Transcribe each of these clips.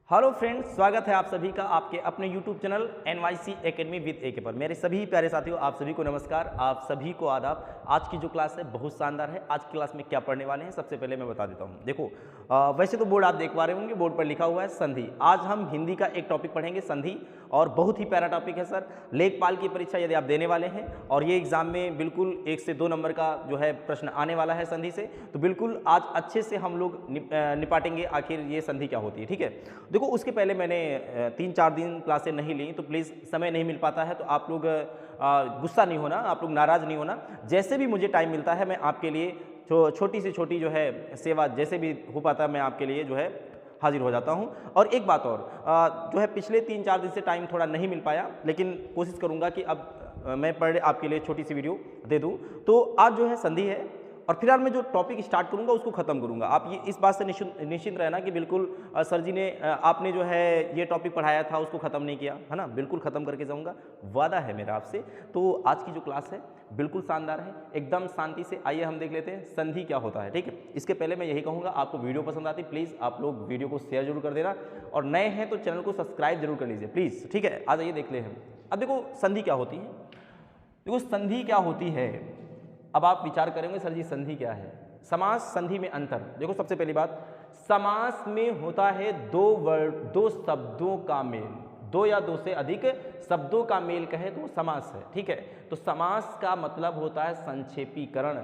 Hello friends, स्वागत है आप सभी का आपके अपने YouTube channel NYC academy with AK पर। मेरे सभी प्यारे साथियों, आप सभी को नमस्कार, आप सभी को आदाब। आज की जो क्लास है बहुत शानदार है। आज की क्लास में क्या पढ़ने वाले हैं सबसे पहले मैं बता देता हूं। देखो, वैसे तो बोर्ड आप देख पा रहे होंगे, बोर्ड पर लिखा हुआ है संधि। आज हम हिंदी का एक टॉपिक पढ़ेंगे संधि, और बहुत ही प्यारा टॉपिक है सर। लेखपाल की परीक्षा यदि आप देने वाले हैं और ये एग्जाम में बिल्कुल 1 से 2 नंबर का जो है प्रश्न आने वाला है संधि से, तो बिल्कुल आज अच्छे से हम लोग निपाटेंगे आखिर ये संधि क्या होती है। ठीक है, देखो उसके पहले मैंने 3-4 दिन क्लासें नहीं ली, तो प्लीज़ समय नहीं मिल पाता है तो आप लोग गुस्सा नहीं होना, आप लोग नाराज़ नहीं होना। जैसे भी मुझे टाइम मिलता है मैं आपके लिए छोटी से छोटी जो है सेवा जैसे भी हो पाता है मैं आपके लिए जो है हाजिर हो जाता हूं। और एक बात और, जो है पिछले 3-4 दिन से टाइम थोड़ा नहीं मिल पाया, लेकिन कोशिश करूंगा कि अब मैं पर डे आपके लिए छोटी सी वीडियो दे दूं। तो आज जो है संधि है, और फिलहाल मैं जो टॉपिक स्टार्ट करूंगा उसको ख़त्म करूंगा। आप ये इस बात से निश्चिंत रहना कि बिल्कुल सर जी ने आपने जो है ये टॉपिक पढ़ाया था उसको ख़त्म नहीं किया है ना, बिल्कुल ख़त्म करके जाऊंगा, वादा है मेरा आपसे। तो आज की जो क्लास है बिल्कुल शानदार है, एकदम शांति से। आइए हम देख लेते हैं संधि क्या होता है। ठीक है, इसके पहले मैं यही कहूँगा, आपको वीडियो पसंद आती प्लीज़ आप लोग वीडियो को शेयर जरूर कर देना, और नए हैं तो चैनल को सब्सक्राइब जरूर कर लीजिए प्लीज़। ठीक है, आज आइए देख ले हम। अब देखो संधि क्या होती है। देखो संधि क्या होती है, अब आप विचार करेंगे सर जी संधि क्या है। समास संधि में अंतर। देखो सबसे पहली बात, समास में होता है दो शब्दों का मेल, 2 या 2 से अधिक शब्दों का मेल कहे तो समास है। ठीक है, तो समास का मतलब होता है संक्षेपीकरण,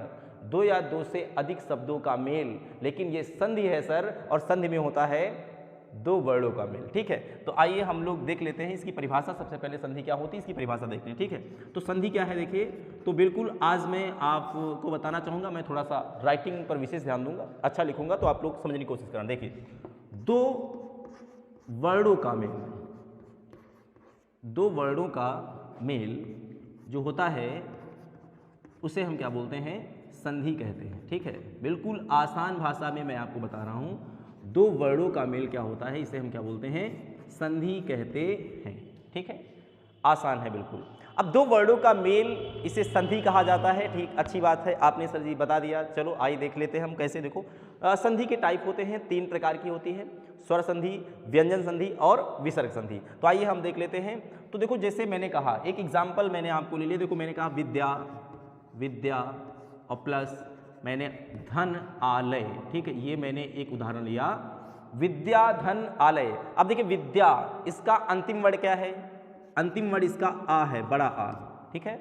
2 या 2 से अधिक शब्दों का मेल। लेकिन ये संधि है सर, और संधि में होता है 2 वर्णों का मेल। ठीक है, तो आइए हम लोग देख लेते हैं इसकी परिभाषा। सबसे पहले संधि क्या होती है इसकी परिभाषा देखते हैं। ठीक है, तो संधि क्या है देखिए, तो बिल्कुल आज मैं आपको बताना चाहूँगा, मैं थोड़ा सा राइटिंग पर विशेष ध्यान दूंगा, अच्छा लिखूंगा तो आप लोग समझने की कोशिश करना। देखिए, 2 वर्णों का मेल, 2 वर्णों का मेल जो होता है उसे हम क्या बोलते हैं, संधि कहते हैं। ठीक है, बिल्कुल आसान भाषा में मैं आपको बता रहा हूँ, 2 वर्णों का मेल क्या होता है इसे हम क्या बोलते हैं, संधि कहते हैं। ठीक है, आसान है बिल्कुल। अब 2 वर्णों का मेल इसे संधि कहा जाता है। ठीक, अच्छी बात है, आपने सर जी बता दिया। चलो आइए देख लेते हैं हम कैसे। देखो संधि के टाइप होते हैं, 3 प्रकार की होती है, स्वर संधि, व्यंजन संधि और विसर्ग संधि। तो आइए हम देख लेते हैं। तो देखो जैसे मैंने कहा, एक एग्जाम्पल मैंने आपको ले लिया। देखो मैंने कहा विद्या, विद्या और प्लस मैंने धन आलय। ठीक है, ये मैंने एक उदाहरण लिया, विद्या धन आलय। अब देखिए विद्या, इसका अंतिम वर्ड क्या है, अंतिम वर्ड इसका आ है, बड़ा आ। ठीक है,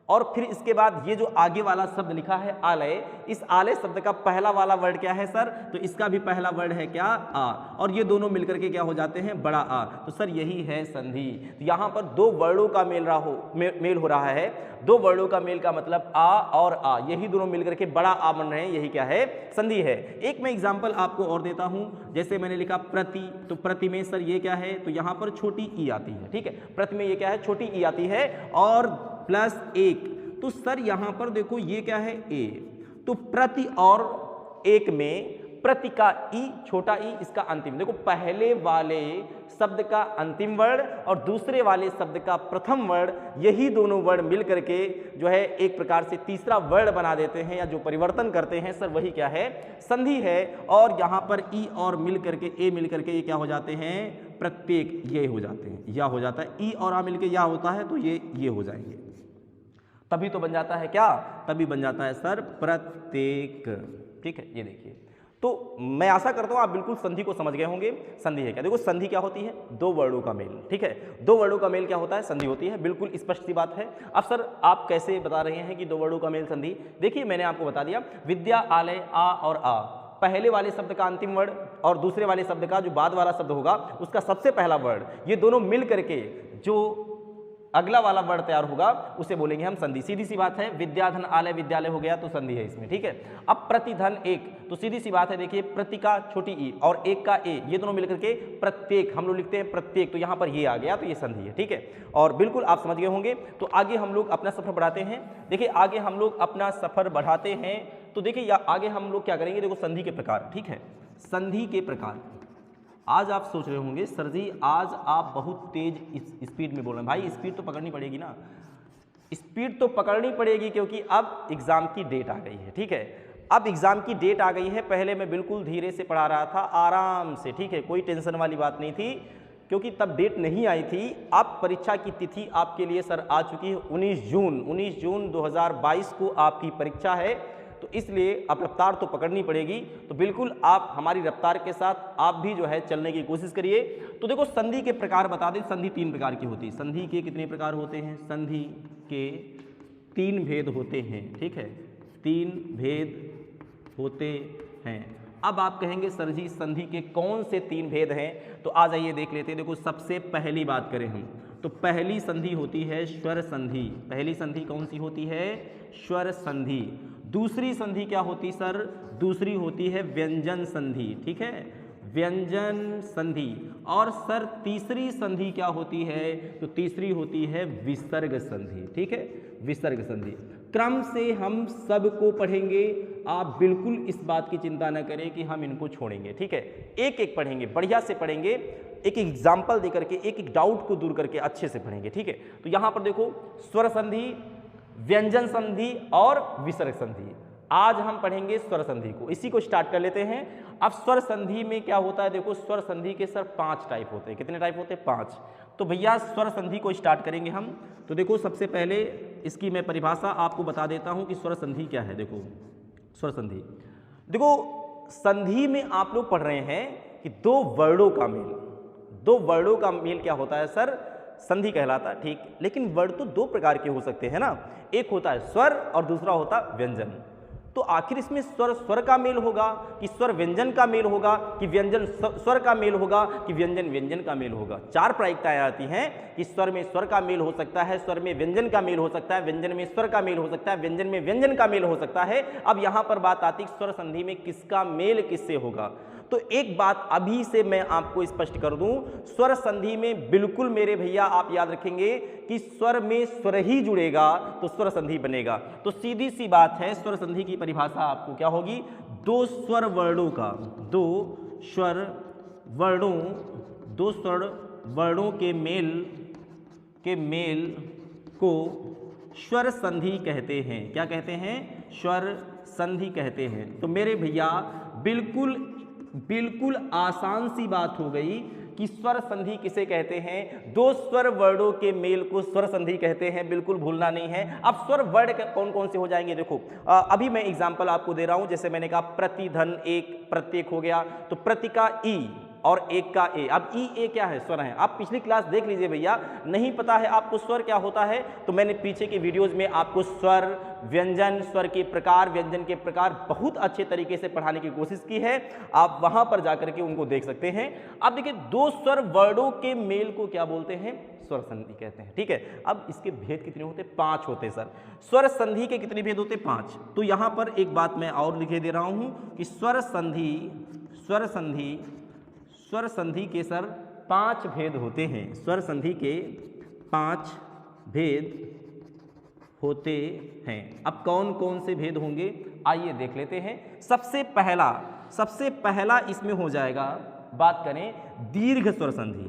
और फिर इसके बाद ये जो आगे वाला शब्द लिखा है आलय, इस आलय शब्द का पहला वाला वर्ड क्या है सर, तो इसका भी पहला वर्ड है क्या, आ, और ये दोनों मिलकर के क्या हो जाते हैं, बड़ा आ। तो सर यही है संधि। तो यहाँ पर 2 वर्णों का मेल हो रहा है। 2 वर्णों का मेल का मतलब आ और आ, यही दोनों मिलकर के बड़ा आ बन रहे हैं, यही क्या है, संधि है। एक मैं एग्जाम्पल आपको और देता हूं, जैसे मैंने लिखा प्रति, तो प्रति में सर ये क्या है, तो यहाँ पर छोटी ई आती है। ठीक है, प्रति में ये क्या है, छोटी ई आती है, और प्लस 1, तो सर यहां पर देखो ये क्या है, ए। तो प्रति और 1 में प्रति का ई, छोटा ई, इसका अंतिम। देखो पहले वाले शब्द का अंतिम वर्ण और दूसरे वाले शब्द का प्रथम वर्ण, यही दोनों वर्ण मिल करके जो है एक प्रकार से तीसरा वर्ण बना देते हैं, या जो परिवर्तन करते हैं सर वही क्या है, संधि है। और यहां पर ई और मिल करके, ए मिल करके ये क्या हो जाते हैं, प्रत्येक, ये हो जाते हैं, या हो जाता है, ई और आ मिलकर या होता है, तो ये हो जाएंगे, तभी तो बन जाता है क्या, तभी बन जाता है सर प्रत्येक। ठीक है, ये देखिए। तो मैं आशा करता हूं आप बिल्कुल संधि को समझ गए होंगे। संधि है क्या, देखो संधि क्या होती है, 2 वर्णों का मेल। ठीक है, 2 वर्णों का मेल क्या होता है, संधि होती है, बिल्कुल स्पष्ट सी बात है। अब सर आप कैसे बता रहे हैं कि 2 वर्णों का मेल संधि, देखिए मैंने आपको बता दिया, विद्या आलय, आ और आ, पहले वाले शब्द का अंतिम वर्ण और दूसरे वाले शब्द का जो बाद वाला शब्द होगा उसका सबसे पहला वर्ण, ये दोनों मिल करके जो अगला वाला वर्ण तैयार होगा उसे बोलेंगे हम संधि। सीधी सी बात है, विद्याधन आलय विद्यालय हो गया तो संधि है इसमें। ठीक है, अब प्रतिधन 1, तो सीधी सी बात है, देखिए प्रति का छोटी ई और 1 का ए, ये दोनों मिलकर के प्रत्येक, हम लोग लिखते हैं प्रत्येक, तो यहाँ पर ये आ गया, तो ये संधि है। ठीक है, और बिल्कुल आप समझ गए होंगे। तो आगे हम लोग अपना सफर बढ़ाते हैं। देखिए आगे हम लोग अपना सफर बढ़ाते हैं, तो देखिए आगे हम लोग क्या करेंगे, देखो संधि के प्रकार। ठीक है, संधि के प्रकार। आज आप सोच रहे होंगे सर जी आज आप बहुत तेज स्पीड में बोल रहे हैं। भाई स्पीड तो पकड़नी पड़ेगी ना, स्पीड तो पकड़नी पड़ेगी, क्योंकि अब एग्जाम की डेट आ गई है। ठीक है, अब एग्जाम की डेट आ गई है, पहले मैं बिल्कुल धीरे से पढ़ा रहा था, आराम से, ठीक है, कोई टेंशन वाली बात नहीं थी, क्योंकि तब डेट नहीं आई थी। अब परीक्षा की तिथि आपके लिए सर आ चुकी है, 19 जून 2022 को आपकी परीक्षा है, तो इसलिए अब रफ्तार तो पकड़नी पड़ेगी। तो बिल्कुल आप हमारी रफ्तार के साथ आप भी जो है चलने की कोशिश करिए। तो देखो संधि के प्रकार बता दें, संधि 3 प्रकार की होती है। संधि के कितने प्रकार होते हैं? संधि के 3 भेद होते हैं, ठीक है, 3 भेद होते हैं। अब आप कहेंगे सर जी संधि के कौन से 3 भेद हैं? तो आ जाइए देख लेते हैं। देखो सबसे पहली बात करें हम तो पहली संधि होती है स्वर संधि। पहली संधि कौन सी होती है? स्वर संधि। दूसरी संधि क्या होती सर? दूसरी होती है व्यंजन संधि, ठीक है, व्यंजन संधि। और सर तीसरी संधि क्या होती है? तो तीसरी होती है विसर्ग संधि, ठीक है, विसर्ग संधि। क्रम से हम सबको पढ़ेंगे, आप बिल्कुल इस बात की चिंता न करें कि हम इनको छोड़ेंगे, ठीक है, एक एक पढ़ेंगे, बढ़िया से पढ़ेंगे, एक एग्जाम्पल दे करके, एक एक डाउट को दूर करके अच्छे से पढ़ेंगे, ठीक है। तो यहाँ पर देखो स्वर संधि, व्यंजन संधि और विसर्ग संधि। आज हम पढ़ेंगे स्वर संधि को, इसी को स्टार्ट कर लेते हैं। अब स्वर संधि में क्या होता है? देखो स्वर संधि के सर 5 टाइप होते हैं। कितने टाइप होते हैं? 5। तो भैया स्वर संधि को स्टार्ट करेंगे हम। तो देखो सबसे पहले इसकी मैं परिभाषा आपको बता देता हूं कि स्वर संधि क्या है। देखो स्वर संधि, देखो संधि में आप लोग पढ़ रहे हैं कि 2 वर्णों का मेल, 2 वर्णों का मेल क्या होता है सर? संधि कहलाता, ठीक। लेकिन वर्ण तो 2 प्रकार के हो सकते हैं ना, एक होता है स्वर और दूसरा होता व्यंजन। तो आखिर इसमें स्वर स्वर का मेल होगा कि स्वर व्यंजन का मेल होगा कि व्यंजन स्वर का मेल होगा कि व्यंजन व्यंजन का मेल होगा? 4 प्रायिकताएं आती हैं कि स्वर में स्वर का मेल हो सकता है, स्वर में व्यंजन का मेल हो सकता है, व्यंजन में स्वर का मेल हो सकता है, व्यंजन में व्यंजन का मेल हो सकता है। अब यहाँ पर बात आती है स्वर संधि में किसका मेल किससे होगा। तो एक बात अभी से मैं आपको स्पष्ट कर दूं, स्वर संधि में बिल्कुल मेरे भैया आप याद रखेंगे कि स्वर में स्वर ही जुड़ेगा तो स्वर संधि बनेगा। तो सीधी सी बात है, स्वर संधि की परिभाषा आपको क्या होगी? 2 स्वर वर्णों का, 2 स्वर वर्णों, 2 स्वर वर्णों के मेल को स्वर संधि कहते हैं। क्या कहते हैं? स्वर संधि कहते हैं। तो मेरे भैया बिल्कुल आसान सी बात हो गई कि स्वर संधि किसे कहते हैं? 2 स्वर वर्णों के मेल को स्वर संधि कहते हैं, बिल्कुल भूलना नहीं है। अब स्वर वर्ण कौन कौन से हो जाएंगे? देखो अभी मैं एग्जांपल आपको दे रहा हूं, जैसे मैंने कहा प्रतिधन एक प्रत्येक हो गया, तो प्रति का ई और एक का ए। अब ई ए क्या है? स्वर है। आप पिछली क्लास देख लीजिए भैया, नहीं पता है आपको स्वर क्या होता है तो मैंने पीछे के वीडियोस में आपको स्वर, व्यंजन, स्वर के प्रकार, व्यंजन के प्रकार बहुत अच्छे तरीके से पढ़ाने की कोशिश की है, आप वहां पर जाकर के उनको देख सकते हैं। अब देखिए 2 स्वर वर्णों के मेल को क्या बोलते हैं? स्वर संधि कहते हैं, ठीक है। अब इसके भेद कितने होते हैं? 5 होते हैं सर। स्वर संधि के कितने भेद होते हैं? 5। तो यहां पर एक बात मैं और लिखे दे रहा हूं कि स्वर संधि के सर 5 भेद होते हैं। स्वर संधि के 5 भेद होते हैं। अब कौन कौन से भेद होंगे आइए देख लेते हैं। सबसे पहला इसमें हो जाएगा, बात करें दीर्घ स्वर संधि।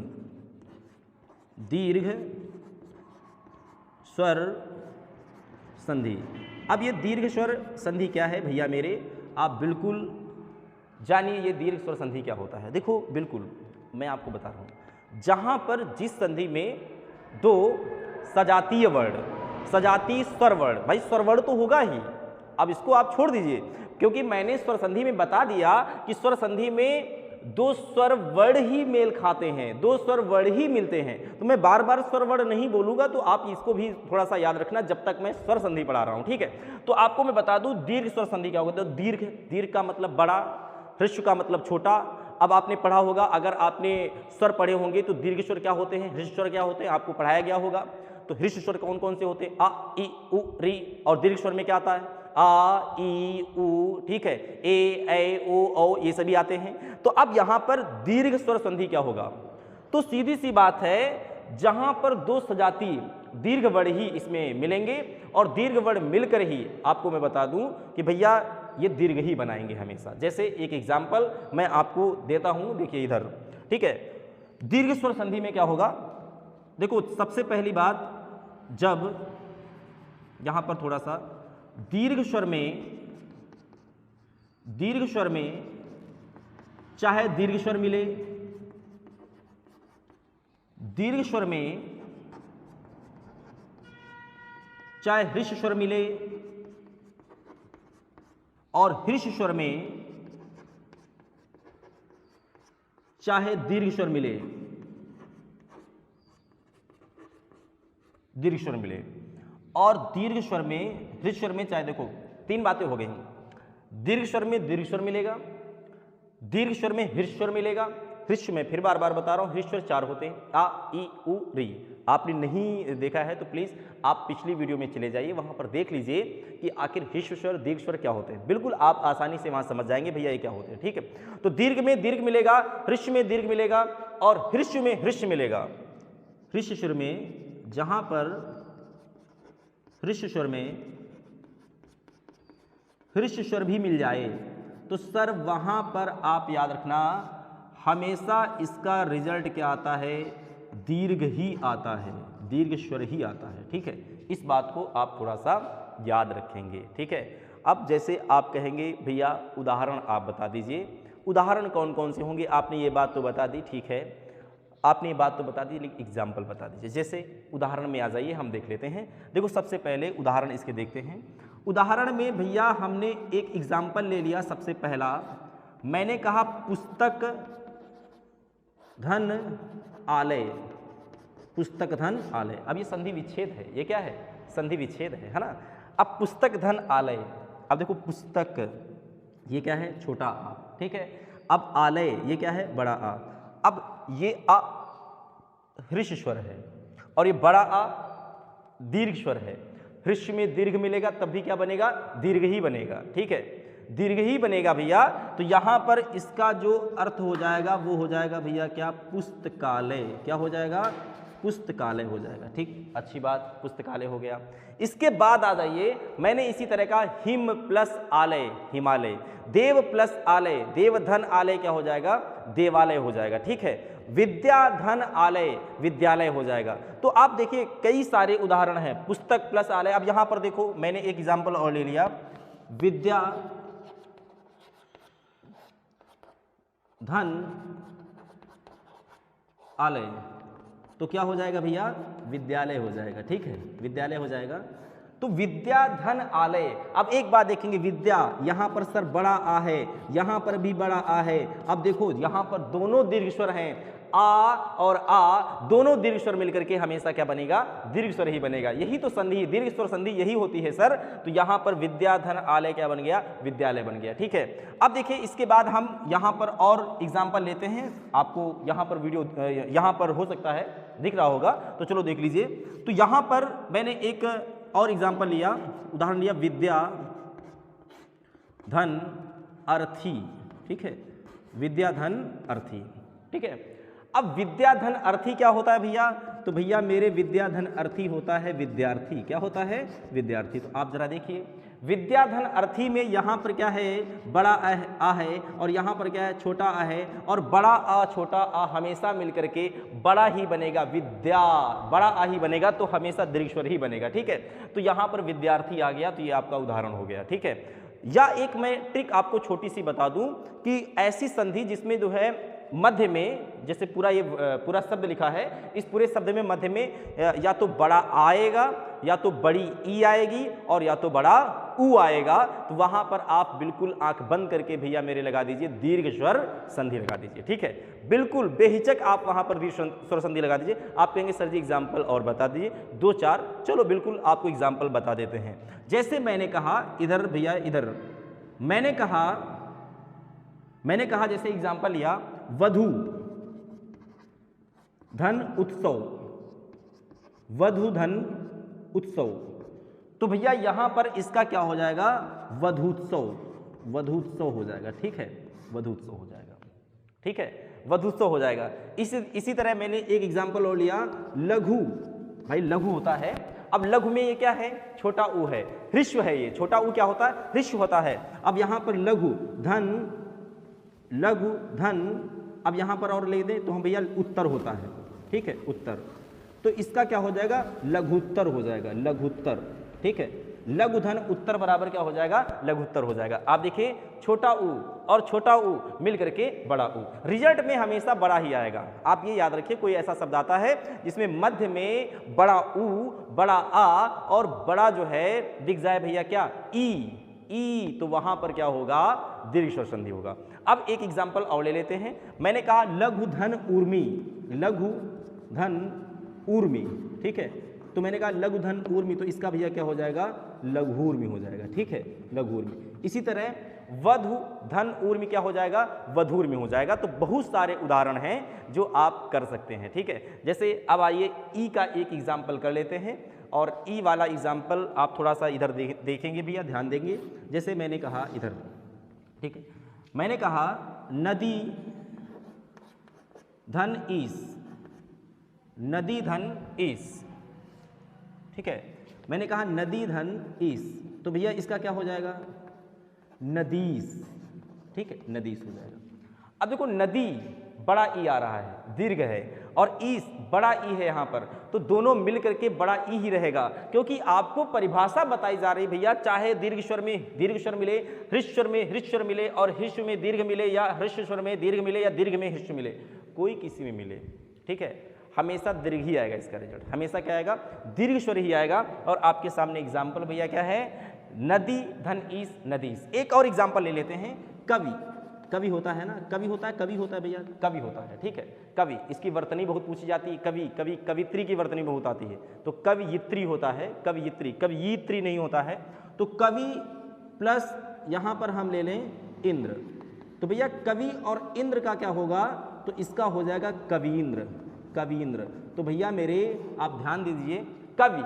दीर्घ स्वर संधि। अब ये दीर्घ स्वर संधि क्या है भैया मेरे? आप बिल्कुल जानिए ये दीर्घ स्वर संधि क्या होता है। देखो बिल्कुल मैं आपको बता रहा हूं, जहां पर जिस संधि में 2 सजातीय वर्ण, सजातीय स्वर वर्ण, भाई स्वर वर्ण तो होगा ही, अब इसको आप छोड़ दीजिए क्योंकि मैंने स्वर संधि में बता दिया कि स्वर संधि में 2 स्वर वर्ण ही मेल खाते हैं, 2 स्वर वर्ण ही मिलते हैं। तो मैं बार बार स्वर वर्ण नहीं बोलूंगा, तो आप इसको भी थोड़ा सा याद रखना जब तक मैं स्वर संधि पढ़ा रहा हूं, ठीक है। तो आपको मैं बता दूं दीर्घ स्वर संधि क्या होता है। दीर्घ का मतलब बड़ा, ह्रस्व का मतलब छोटा। अब आपने पढ़ा होगा, अगर आपने स्वर पढ़े होंगे तो दीर्घ स्वर क्या होते हैं, ह्रस्व स्वर क्या होते हैं, आपको पढ़ाया गया होगा। तो ह्रस्व स्वर कौन कौन से होते हैं? आ, ई, उ, री। और दीर्घ स्वर में क्या आता है? आ, ई, उ, ठीक है, ए, ओ, औ, ये सभी आते हैं। तो अब यहां पर दीर्घ स्वर संधि क्या होगा? तो सीधी सी बात है, जहां पर 2 सजाती दीर्घ वर्ण ही इसमें मिलेंगे और दीर्घ वर्ण मिलकर ही आपको मैं बता दूं कि भैया ये दीर्घ ही बनाएंगे हमेशा। जैसे एक एग्जाम्पल मैं आपको देता हूं, देखिए इधर, ठीक है। दीर्घ स्वर संधि में क्या होगा? देखो सबसे पहली बात, जब यहां पर थोड़ा सा दीर्घ स्वर में दीर्घ स्वर में चाहे दीर्घ स्वर मिले, दीर्घ स्वर में चाहे हृस्व स्वर मिले, और हृस्व स्वर में चाहे दीर्घ स्वर मिले, दीर्घ स्वर मिले, और दीर्घ स्वर में हृस्व स्वर में चाहे, देखो तीन बातें हो गई। दीर्घ स्वर में दीर्घ स्वर मिलेगा, दीर्घ स्वर में हृस्व स्वर मिलेगा, हृस्व में फिर बार बार बता रहा हूं हृस्व स्वर 4 होते हैं, आ ई उ री। आपने नहीं देखा है तो प्लीज आप पिछली वीडियो में चले जाइए, वहां पर देख लीजिए कि आखिर हृस्व स्वर दीर्घ स्वर क्या होते हैं। बिल्कुल आप आसानी से वहां समझ जाएंगे भैया ये क्या होते हैं। ठीक है, तो दीर्घ में दीर्घ मिलेगा, हृस्व में दीर्घ मिलेगा, और हृस्व में हृस्व मिलेगा। हृस्व स्वर में जहां पर हृस्व स्वर में हृस्व स्वर भी मिल जाए तो सर वहां पर आप याद रखना हमेशा इसका रिजल्ट क्या आता है, दीर्घ ही आता है, दीर्घ स्वर ही आता है। ठीक है, इस बात को आप थोड़ा सा याद रखेंगे। ठीक है, अब जैसे आप कहेंगे भैया उदाहरण आप बता दीजिए, उदाहरण कौन कौन से होंगे। आपने ये बात तो बता दी, ठीक है, आपने ये बात तो बता दी, लेकिन एग्जाम्पल बता दीजिए। जैसे उदाहरण में आ जाइए, हम देख लेते हैं। देखो सबसे पहले उदाहरण इसके देखते हैं। उदाहरण में भैया हमने एक एग्जाम्पल ले लिया। सबसे पहला मैंने कहा पुस्तक धन आलय, पुस्तक धन आलय। अब ये संधि विच्छेद है, ये क्या है, संधि विच्छेद है ना। अब पुस्तक धन आलय, अब देखो पुस्तक ये क्या है, छोटा आ, ठीक है। अब आलय ये क्या है, बड़ा आ। अब ये आ हृस्व स्वर है और ये बड़ा आ दीर्घ स्वर है। हृस्व में दीर्घ मिलेगा तब भी क्या बनेगा, दीर्घ ही बनेगा। ठीक है, दीर्घ ही बनेगा भैया। तो यहां पर इसका जो अर्थ हो जाएगा वो हो जाएगा भैया क्या, पुस्तकालय। क्या हो जाएगा, पुस्तकालय हो जाएगा। ठीक, अच्छी बात, पुस्तकालय हो गया। इसके बाद आ जाइए, मैंने इसी तरह का हिम प्लस आलय हिमालय, देव प्लस आलय देव धन आलय क्या हो जाएगा, देवालय हो जाएगा। ठीक है, विद्या धन आलय विद्यालय हो जाएगा। तो आप देखिए कई सारे उदाहरण हैं, पुस्तक प्लस आलय। अब यहां पर देखो मैंने एक एग्जाम्पल और ले लिया, विद्या धन आलय, तो क्या हो जाएगा भैया, विद्यालय हो जाएगा। ठीक है, विद्यालय हो जाएगा। तो विद्या धन आलय। अब एक बात देखेंगे, विद्या यहां पर सर बड़ा आ है, यहां पर भी बड़ा आ है। अब देखो यहां पर दोनों दीर्घ स्वर हैं, आ और आ दोनों दीर्घ स्वर मिलकर के हमेशा क्या बनेगा, दीर्घ स्वर ही बनेगा। यही तो संधि, दीर्घ स्वर संधि यही होती है सर। तो यहां पर विद्या धन आलय क्या बन गया, विद्यालय बन गया। ठीक है, अब देखिए इसके बाद हम यहां पर और एग्जाम्पल लेते हैं। आपको यहां पर वीडियो यहां पर हो सकता है दिख रहा होगा, तो चलो देख लीजिए। तो यहां पर मैंने एक और एग्जाम्पल लिया, उदाहरण लिया, विद्या धन अर्थी। ठीक है, विद्या धन अर्थी। ठीक है, अब विद्या धन अर्थी क्या होता है भैया, तो भैया मेरे विद्या धन अर्थी होता है विद्यार्थी। क्या होता है, विद्यार्थी। तो आप जरा देखिए, विद्या धन अर्थी में यहाँ पर क्या है, बड़ा आ है, और यहाँ पर क्या है, छोटा आ है। और बड़ा आ छोटा आ हमेशा मिलकर के बड़ा ही बनेगा, विद्या बड़ा आ ही बनेगा, तो हमेशा दीर्घ स्वर ही बनेगा। ठीक है, तो यहाँ पर विद्यार्थी आ गया, तो ये आपका उदाहरण हो गया। ठीक है, या एक मैं ट्रिक आपको छोटी सी बता दूं कि ऐसी संधि जिसमें जो है मध्य में, जैसे पूरा ये पूरा शब्द लिखा है, इस पूरे शब्द में मध्य में या तो बड़ा आएगा, या तो बड़ी ई आएगी, और या तो बड़ा ऊ आएगा। तो वहां पर आप बिल्कुल आंख बंद करके भैया मेरे लगा दीजिए दीर्घ स्वर संधि लगा दीजिए। ठीक है, बिल्कुल बेहिचक आप वहां पर दीर्घ स्वर संधि लगा दीजिए। आप कहेंगे सर जी एग्जाम्पल और बता दीजिए, 2-4, चलो बिल्कुल आपको एग्जाम्पल बता देते हैं। जैसे मैंने कहा इधर भैया, इधर मैंने कहा जैसे एग्जाम्पल लिया, वधू धन उत्सव, वधू धन उत्सव। तो भैया यहां पर इसका क्या हो जाएगा, वधूत्सव, वधूत्सव हो जाएगा। ठीक है, वधूत्सव हो जाएगा। ठीक है, वधूत्सव हो जाएगा। इसी तरह मैंने एक एग्जाम्पल और लिया, लघु। भाई लघु होता है, अब लघु में ये क्या है, छोटा ऊ है, हृस्व है। ये छोटा ऊ क्या होता है, हृस्व होता है। अब यहां पर लघु धन, लघु धन, अब यहां पर और ले दें तो हम भैया उत्तर होता है। ठीक है, उत्तर, तो इसका क्या हो जाएगा, लघुत्तर हो जाएगा, लघुत्तर। ठीक है, लघु धन उत्तर बराबर क्या हो जाएगा, लघुत्तर हो जाएगा। आप देखिए छोटा ऊ और छोटा ऊ मिल करके बड़ा ऊ, रिजल्ट में हमेशा बड़ा ही आएगा। आप ये याद रखिए कोई ऐसा शब्द आता है जिसमें मध्य में बड़ा ऊ, बड़ा आ और बड़ा जो है दिख जाए भैया क्या, ई, तो वहां पर क्या होगा, दीर्घ स्वर संधि होगा। अब एक एग्जाम्पल और ले लेते हैं। मैंने कहा लघु धन ऊर्मी, लघु धन ऊर्मी, ठीक है। तो मैंने कहा लघु धन ऊर्मी, तो इसका भैया क्या हो जाएगा, लघूर्मी हो जाएगा, ठीक है, लघूर्मी। इसी तरह वधु धन ऊर्मी क्या हो जाएगा, वधूर्मी हो जाएगा। तो बहुत सारे उदाहरण हैं जो आप कर सकते हैं, ठीक है। जैसे अब आइए ई का एक एग्जाम्पल कर लेते हैं, और ई वाला एग्जाम्पल आप थोड़ा सा इधर देखेंगे भैया, ध्यान देंगे। जैसे मैंने कहा इधर, ठीक है, मैंने कहा नदी धन ईस, नदी धन ईस, ठीक है। मैंने कहा नदी धन ईस, तो भैया इसका क्या हो जाएगा, नदीस, ठीक है, नदीस हो जाएगा। अब देखो नदी बड़ा ई आ रहा है, दीर्घ है, और ईस बड़ा ई है यहाँ पर, तो दोनों मिल करके बड़ा ई ही रहेगा, क्योंकि आपको परिभाषा बताई जा रही भैया, चाहे दीर्घ स्वर में दीर्घ स्वर मिले, हृस्व स्वर में हृस्व स्वर मिले, और हृस्व में दीर्घ मिले, या हृस्व स्वर में दीर्घ मिले, या दीर्घ में हृस्व मिले, कोई किसी में मिले, ठीक है, हमेशा दीर्घ ही आएगा इसका रिजल्ट, हमेशा क्या आएगा, दीर्घ स्वर ही आएगा। और आपके सामने एग्जाम्पल भैया क्या है, नदी धन ईस, नदीस। एक और एग्जाम्पल ले लेते हैं, कवि, कवि होता है ना, कवि होता है, कवि होता है भैया, कवि होता है, ठीक है, कवि, इसकी वर्तनी बहुत पूछी जाती है, कवि, कवि, कवित्री की वर्तनी बहुत आती है, तो कवियित्री होता है, कवियित्री, कवियित्री नहीं होता है। तो कवि प्लस यहाँ पर हम ले लें इंद्र, तो भैया कवि और इंद्र का क्या होगा, तो इसका हो जाएगा कवींद्र, कवींद्र। तो भैया मेरे आप ध्यान दीजिए, कवि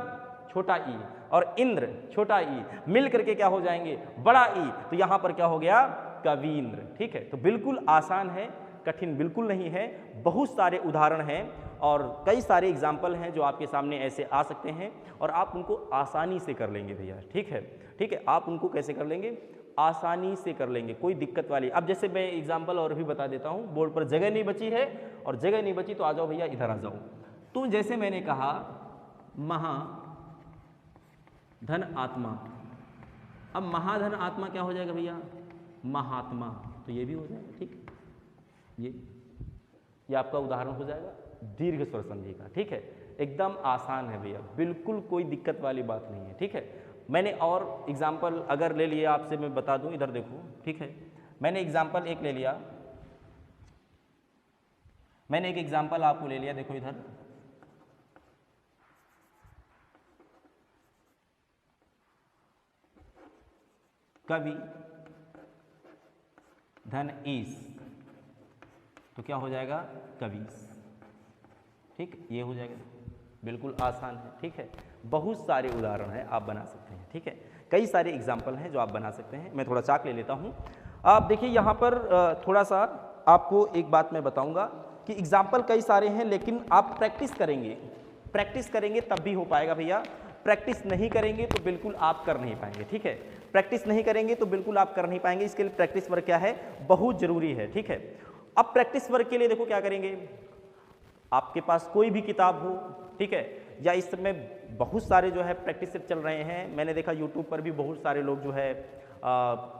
छोटा ई और इंद्र छोटा ई मिल करके क्या हो जाएंगे, बड़ा ई, तो यहाँ पर क्या हो गया, कवींद्र, ठीक है। तो बिल्कुल आसान है, कठिन बिल्कुल नहीं है, बहुत सारे उदाहरण हैं और कई सारे एग्जाम्पल हैं जो आपके सामने ऐसे आ सकते हैं, और आप उनको आसानी से कर लेंगे भैया, ठीक है, ठीक है। आप उनको कैसे कर लेंगे, आसानी से कर लेंगे, कोई दिक्कत वाली। अब जैसे मैं एग्जाम्पल और भी बता देता हूँ, बोर्ड पर जगह नहीं बची है, और जगह नहीं बची तो आ जाओ भैया, इधर आ जाओ। तो जैसे मैंने कहा महाधन आत्मा, अब महाधन आत्मा क्या हो जाएगा भैया, महात्मा, तो ये भी हो जाएगा, ठीक, ये आपका उदाहरण हो जाएगा दीर्घ स्वर संधि का, ठीक है। एकदम आसान है भैया, बिल्कुल कोई दिक्कत वाली बात नहीं है, ठीक है। मैंने और एग्जाम्पल अगर ले लिया आपसे, मैं बता दूं, इधर देखो, ठीक है, मैंने एग्जाम्पल एक ले लिया, मैंने एक एग्जाम्पल आपको ले लिया, देखो इधर, कवि धन ईस, तो क्या हो जाएगा, कवीस, ठीक, ये हो जाएगा, बिल्कुल आसान है, ठीक है। बहुत सारे उदाहरण हैं आप बना सकते हैं, ठीक है, कई सारे एग्जाम्पल हैं जो आप बना सकते हैं। मैं थोड़ा चाक ले लेता हूँ। आप देखिए यहाँ पर थोड़ा सा आपको एक बात मैं बताऊँगा कि एग्जाम्पल कई सारे हैं, लेकिन आप प्रैक्टिस करेंगे तब भी हो पाएगा भैया, प्रैक्टिस नहीं करेंगे तो बिल्कुल आप कर नहीं पाएंगे, ठीक है, प्रैक्टिस नहीं करेंगे तो बिल्कुल आप कर नहीं पाएंगे। इसके लिए प्रैक्टिस वर्क क्या है, बहुत जरूरी है, ठीक है। अब प्रैक्टिस वर्क के लिए देखो क्या करेंगे, आपके पास कोई भी किताब हो, ठीक है, या इस समय बहुत सारे जो है प्रैक्टिस सेट चल रहे हैं, मैंने देखा यूट्यूब पर भी बहुत सारे लोग जो है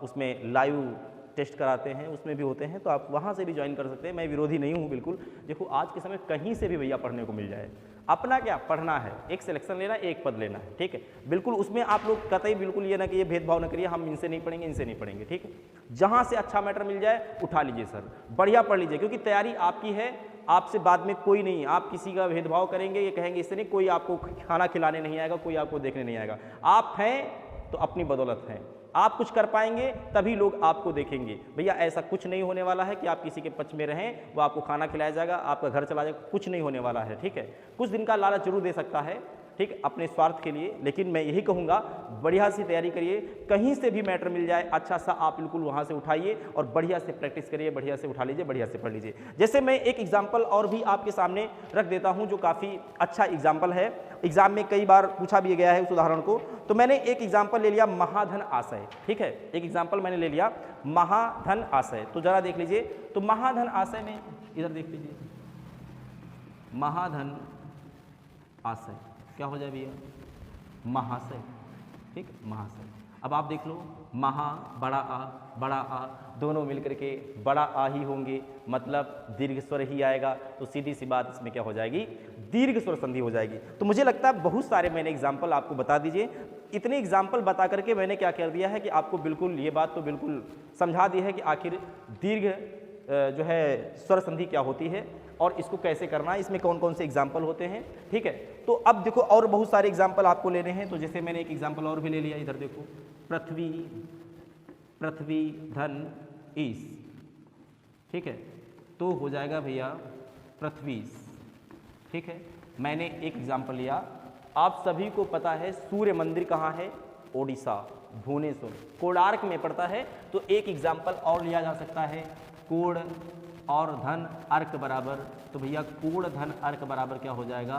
उसमें लाइव टेस्ट कराते हैं, उसमें भी होते हैं, तो आप वहाँ से भी ज्वाइन कर सकते हैं। मैं विरोधी नहीं हूँ बिल्कुल। देखो आज के समय कहीं से भी भैया पढ़ने को मिल जाए, अपना क्या पढ़ना है, एक सिलेक्शन लेना है, एक पद लेना है, ठीक है, बिल्कुल उसमें आप लोग कतई बिल्कुल ये ना कि ये भेदभाव न करिए, हम इनसे नहीं पढ़ेंगे, इनसे नहीं पढ़ेंगे, ठीक है। जहाँ से अच्छा मैटर मिल जाए उठा लीजिए सर, बढ़िया पढ़ लीजिए, क्योंकि तैयारी आपकी है, आपसे बाद में कोई नहीं, आप किसी का भेदभाव करेंगे, ये कहेंगे इससे नहीं, कोई आपको खाना खिलाने नहीं आएगा, कोई आपको देखने नहीं आएगा। आप हैं तो अपनी बदौलत हैं, आप कुछ कर पाएंगे तभी लोग आपको देखेंगे। भैया ऐसा कुछ नहीं होने वाला है कि आप किसी के पक्ष में रहें, वो आपको खाना खिलाया जाएगा, आपका घर चला जाएगा, कुछ नहीं होने वाला है, ठीक है। कुछ दिन का लालच जरूर दे सकता है, ठीक, अपने स्वार्थ के लिए, लेकिन मैं यही कहूँगा बढ़िया से तैयारी करिए, कहीं से भी मैटर मिल जाए अच्छा सा आप बिल्कुल वहाँ से उठाइए और बढ़िया से प्रैक्टिस करिए, बढ़िया से उठा लीजिए, बढ़िया से पढ़ लीजिए। जैसे मैं एक एग्जाम्पल और भी आपके सामने रख देता हूँ जो काफ़ी अच्छा एग्जाम्पल है, एग्जाम में कई बार पूछा भी गया है उस उदाहरण को। तो मैंने एक एग्जाम्पल ले लिया महाधन आशय, ठीक है, एक एग्जाम्पल मैंने ले लिया महाधन आशय। तो जरा देख लीजिए, तो महाधन आशय में इधर देख लीजिए, महाधन आशय क्या हो जाए भैया, महाशय, ठीक, महाशय। अब आप देख लो, महा बड़ा आ दोनों मिलकर के बड़ा आ ही होंगे, मतलब दीर्घ स्वर ही आएगा, तो सीधी सी बात इसमें क्या हो जाएगी, दीर्घ स्वर संधि हो जाएगी। तो मुझे लगता है बहुत सारे मैंने एग्जाम्पल आपको बता दीजिए, इतने एग्जाम्पल बता करके मैंने क्या कर दिया है कि आपको बिल्कुल ये बात तो बिल्कुल समझा दी है कि आखिर दीर्घ जो है स्वर संधि क्या होती है और इसको कैसे करना है, इसमें कौन कौन से एग्जाम्पल होते हैं। ठीक है, तो अब देखो और बहुत सारे एग्जाम्पल आपको लेने हैं। तो जैसे मैंने एक एग्जाम्पल और भी ले लिया, इधर देखो, पृथ्वी धन ईस। ठीक है, तो हो जाएगा भैया पृथ्वीस। ठीक है, मैंने एक एग्जाम्पल लिया। आप सभी को पता है सूर्य मंदिर कहाँ है, ओडिशा, भुवनेश्वर, कोणार्क में पड़ता है। तो एक एग्जाम्पल और लिया जा सकता है, कोण और धन अर्क बराबर, तो भैया कोण धन अर्क बराबर क्या हो जाएगा,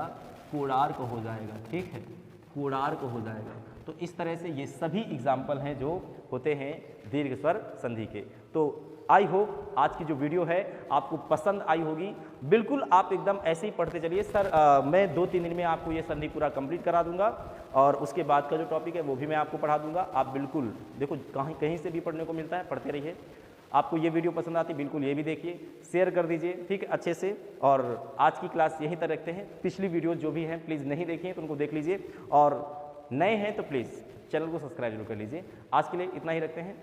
कोणार्क हो जाएगा। ठीक है, कोणार्क हो जाएगा। तो इस तरह से ये सभी एग्जाम्पल हैं जो होते हैं दीर्घ स्वर संधि के। तो आई होप आज की जो वीडियो है आपको पसंद आई होगी। बिल्कुल आप एकदम ऐसे ही पढ़ते चलिए। सर मैं 2-3 दिन में आपको ये संधि पूरा कंप्लीट करा दूंगा और उसके बाद का जो टॉपिक है वो भी मैं आपको पढ़ा दूंगा। आप बिल्कुल देखो, कहीं से भी पढ़ने को मिलता है, पढ़ते रहिए। आपको ये वीडियो पसंद आती है बिल्कुल ये भी देखिए, शेयर कर दीजिए, ठीक है, अच्छे से। और आज की क्लास यहीं तक रखते हैं। पिछली वीडियो जो भी हैं प्लीज़ नहीं देखिए तो उनको देख लीजिए, और नए हैं तो प्लीज़ चैनल को सब्सक्राइब जरूर कर लीजिए। आज के लिए इतना ही रखते हैं।